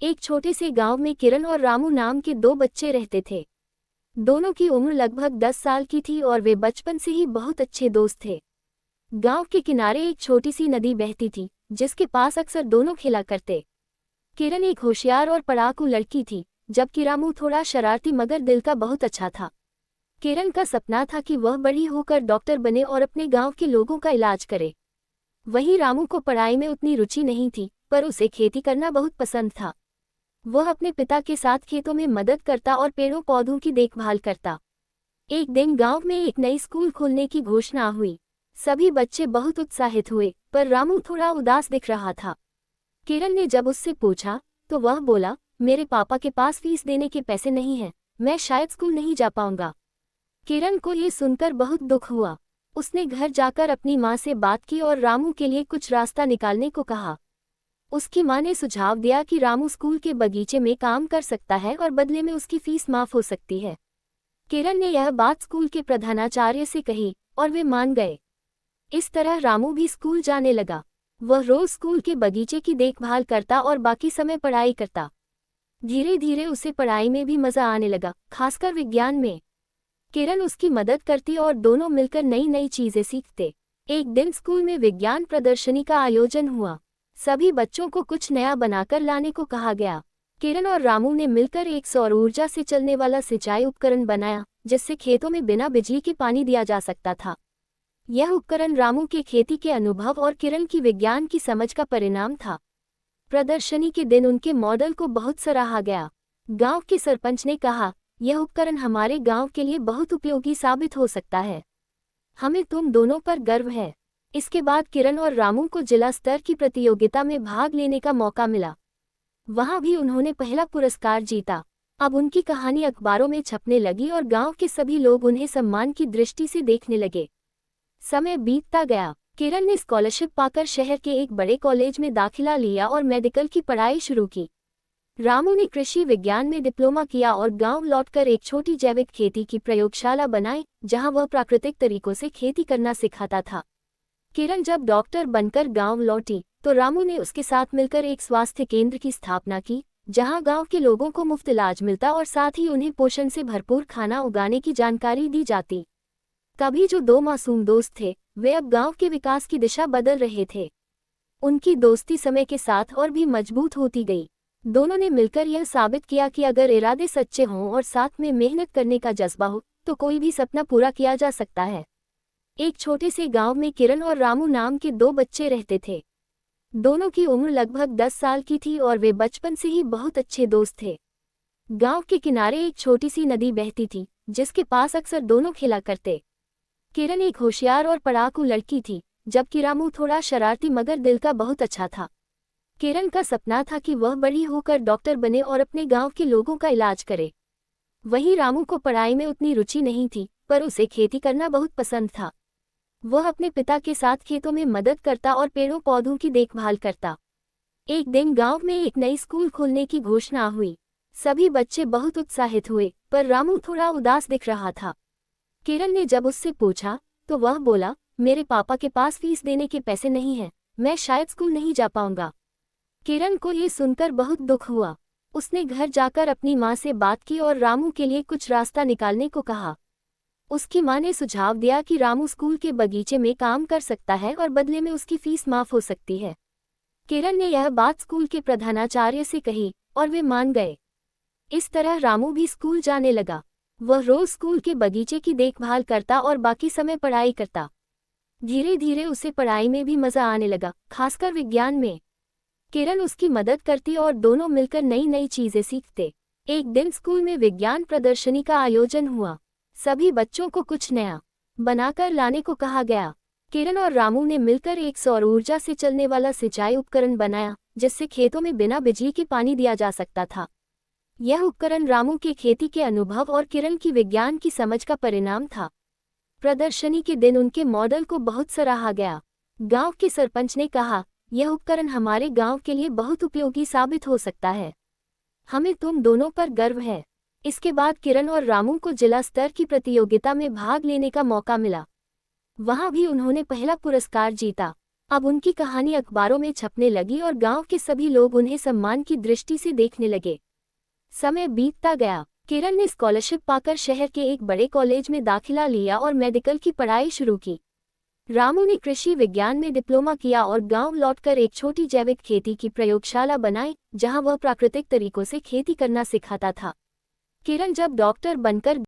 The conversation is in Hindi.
एक छोटे से गांव में किरण और रामू नाम के दो बच्चे रहते थे। दोनों की उम्र लगभग 10 साल की थी और वे बचपन से ही बहुत अच्छे दोस्त थे। गांव के किनारे एक छोटी सी नदी बहती थी, जिसके पास अक्सर दोनों खेला करते। किरण एक होशियार और पढ़ाकू लड़की थी, जबकि रामू थोड़ा शरारती मगर दिल का बहुत अच्छा था। किरण का सपना था कि वह बड़ी होकर डॉक्टर बने और अपने गांव के लोगों का इलाज करे। वहीं रामू को पढ़ाई में उतनी रुचि नहीं थी, पर उसे खेती करना बहुत पसंद था। वह अपने पिता के साथ खेतों में मदद करता और पेड़ों पौधों की देखभाल करता। एक दिन गांव में एक नई स्कूल खोलने की घोषणा हुई। सभी बच्चे बहुत उत्साहित हुए, पर रामू थोड़ा उदास दिख रहा था। किरण ने जब उससे पूछा, तो वह बोला, मेरे पापा के पास फीस देने के पैसे नहीं हैं, मैं शायद स्कूल नहीं जा पाऊंगा। किरण को ये सुनकर बहुत दुख हुआ। उसने घर जाकर अपनी माँ से बात की और रामू के लिए कुछ रास्ता निकालने को कहा। उसकी माँ ने सुझाव दिया कि रामू स्कूल के बगीचे में काम कर सकता है और बदले में उसकी फीस माफ हो सकती है। किरण ने यह बात स्कूल के प्रधानाचार्य से कही और वे मान गए। इस तरह रामू भी स्कूल जाने लगा। वह रोज स्कूल के बगीचे की देखभाल करता और बाकी समय पढ़ाई करता। धीरे धीरे उसे पढ़ाई में भी मजा आने लगा, खासकर विज्ञान में। किरण उसकी मदद करती और दोनों मिलकर नई नई चीजें सीखते। एक दिन स्कूल में विज्ञान प्रदर्शनी का आयोजन हुआ। सभी बच्चों को कुछ नया बनाकर लाने को कहा गया। किरण और रामू ने मिलकर एक सौर ऊर्जा से चलने वाला सिंचाई उपकरण बनाया, जिससे खेतों में बिना बिजली के पानी दिया जा सकता था। यह उपकरण रामू के खेती के अनुभव और किरण की विज्ञान की समझ का परिणाम था। प्रदर्शनी के दिन उनके मॉडल को बहुत सराहा गया। गांव के सरपंच ने कहा, यह उपकरण हमारे गांव के लिए बहुत उपयोगी साबित हो सकता है। हमें तुम दोनों पर गर्व है। इसके बाद किरण और रामू को जिला स्तर की प्रतियोगिता में भाग लेने का मौका मिला। वहां भी उन्होंने पहला पुरस्कार जीता। अब उनकी कहानी अखबारों में छपने लगी और गांव के सभी लोग उन्हें सम्मान की दृष्टि से देखने लगे। समय बीतता गया। किरण ने स्कॉलरशिप पाकर शहर के एक बड़े कॉलेज में दाखिला लिया और मेडिकल की पढ़ाई शुरू की। रामू ने कृषि विज्ञान में डिप्लोमा किया और गांव लौटकर एक छोटी जैविक खेती की प्रयोगशाला बनाई, जहां वह प्राकृतिक तरीकों से खेती करना सिखाता था। किरण जब डॉक्टर बनकर गांव लौटी, तो रामू ने उसके साथ मिलकर एक स्वास्थ्य केंद्र की स्थापना की, जहां गांव के लोगों को मुफ्त इलाज मिलता और साथ ही उन्हें पोषण से भरपूर खाना उगाने की जानकारी दी जाती। कभी जो दो मासूम दोस्त थे, वे अब गांव के विकास की दिशा बदल रहे थे। उनकी दोस्ती समय के साथ और भी मजबूत होती गई। दोनों ने मिलकर यह साबित किया कि अगर इरादे सच्चे हों और साथ में मेहनत करने का जज्बा हो, तो कोई भी सपना पूरा किया जा सकता है। एक छोटे से गांव में किरण और रामू नाम के दो बच्चे रहते थे। दोनों की उम्र लगभग 10 साल की थी और वे बचपन से ही बहुत अच्छे दोस्त थे। गांव के किनारे एक छोटी सी नदी बहती थी, जिसके पास अक्सर दोनों खेला करते। किरण एक होशियार और पढ़ाकू लड़की थी, जबकि रामू थोड़ा शरारती मगर दिल का बहुत अच्छा था। किरण का सपना था कि वह बड़ी होकर डॉक्टर बने और अपने गांव के लोगों का इलाज करे। वहीं रामू को पढ़ाई में उतनी रुचि नहीं थी, पर उसे खेती करना बहुत पसंद था। वह अपने पिता के साथ खेतों में मदद करता और पेड़ों पौधों की देखभाल करता। एक दिन गांव में एक नई स्कूल खोलने की घोषणा हुई। सभी बच्चे बहुत उत्साहित हुए, पर रामू थोड़ा उदास दिख रहा था। किरण ने जब उससे पूछा, तो वह बोला, मेरे पापा के पास फीस देने के पैसे नहीं हैं, मैं शायद स्कूल नहीं जा पाऊंगा। किरण को ये सुनकर बहुत दुख हुआ। उसने घर जाकर अपनी माँ से बात की और रामू के लिए कुछ रास्ता निकालने को कहा। उसकी माँ ने सुझाव दिया कि रामू स्कूल के बगीचे में काम कर सकता है और बदले में उसकी फीस माफ हो सकती है। किरण ने यह बात स्कूल के प्रधानाचार्य से कही और वे मान गए। इस तरह रामू भी स्कूल जाने लगा। वह रोज स्कूल के बगीचे की देखभाल करता और बाकी समय पढ़ाई करता। धीरे धीरे उसे पढ़ाई में भी मजा आने लगा, खासकर विज्ञान में। किरण उसकी मदद करती और दोनों मिलकर नई नई चीजें सीखते। एक दिन स्कूल में विज्ञान प्रदर्शनी का आयोजन हुआ। सभी बच्चों को कुछ नया बनाकर लाने को कहा गया। किरण और रामू ने मिलकर एक सौर ऊर्जा से चलने वाला सिंचाई उपकरण बनाया, जिससे खेतों में बिना बिजली के पानी दिया जा सकता था। यह उपकरण रामू के खेती के अनुभव और किरण की विज्ञान की समझ का परिणाम था। प्रदर्शनी के दिन उनके मॉडल को बहुत सराहा गया। गांव के सरपंच ने कहा, यह उपकरण हमारे गांव के लिए बहुत उपयोगी साबित हो सकता है। हमें तुम दोनों पर गर्व है। इसके बाद किरण और रामू को जिला स्तर की प्रतियोगिता में भाग लेने का मौका मिला। वहां भी उन्होंने पहला पुरस्कार जीता। अब उनकी कहानी अखबारों में छपने लगी और गांव के सभी लोग उन्हें सम्मान की दृष्टि से देखने लगे। समय बीतता गया। किरण ने स्कॉलरशिप पाकर शहर के एक बड़े कॉलेज में दाखिला लिया और मेडिकल की पढ़ाई शुरू की। रामू ने कृषि विज्ञान में डिप्लोमा किया और गांव लौटकर एक छोटी जैविक खेती की प्रयोगशाला बनाई, जहां वह प्राकृतिक तरीकों से खेती करना सिखाता था। किरण जब डॉक्टर बनकर